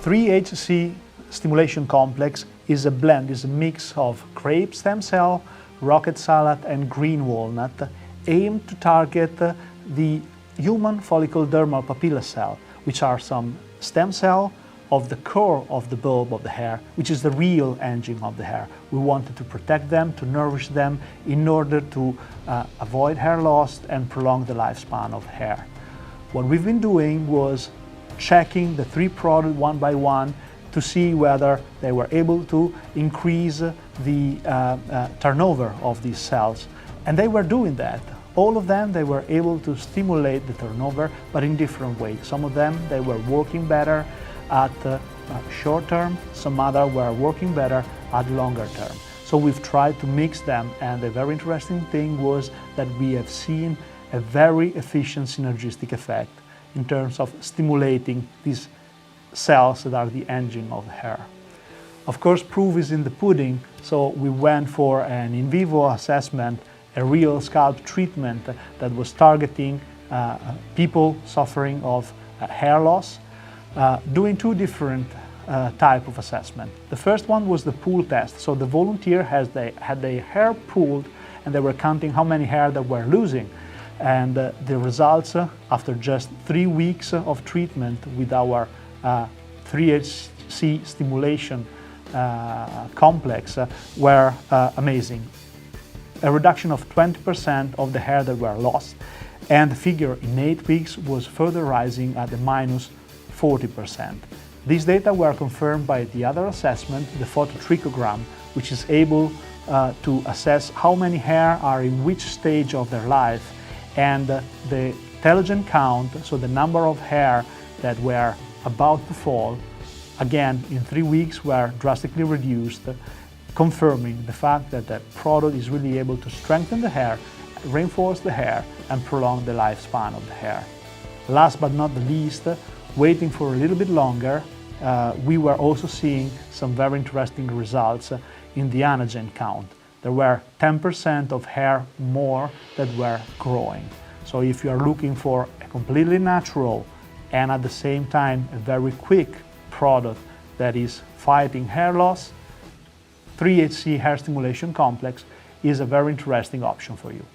3HC stimulation complex is a blend, is a mix of grape stem cell, rocket salad and green walnut, aimed to target the human follicle dermal papilla cell, which are some stem cell of the core of the bulb of the hair, which is the real engine of the hair. We wanted to protect them, to nourish them in order to avoid hair loss and prolong the lifespan of hair. What we've been doing was checking the 3 products one by one to see whether they were able to increase the turnover of these cells. And they were doing that. All of them, they were able to stimulate the turnover, but in different ways. Some of them, they were working better at short term, some other were working better at longer term. So we've tried to mix them, and the very interesting thing was that we have seen a very efficient synergistic effect in terms of stimulating these cells that are the engine of the hair. Of course, proof is in the pudding, so we went for an in vivo assessment, a real scalp treatment that was targeting people suffering of hair loss, doing 2 different type of assessment. The first one was the pool test. So the volunteer had their hair pooled, and they were counting how many hair they were losing. And the results after just 3 weeks of treatment with our 3HC stimulation complex were amazing. A reduction of 20% of the hair that were lost, and the figure in 8 weeks was further rising at the minus 40%. These data were confirmed by the other assessment, the phototrichogram, which is able to assess how many hair are in which stage of their life, and the telogen count, so the number of hair that were about to fall, again in 3 weeks were drastically reduced, confirming the fact that the product is really able to strengthen the hair, reinforce the hair, and prolong the lifespan of the hair. Last but not the least, waiting for a little bit longer, we were also seeing some very interesting results in the anagen count. There were 10% of hair more that were growing. So if you are looking for a completely natural and at the same time a very quick product that is fighting hair loss, 3HC hair stimulation complex is a very interesting option for you.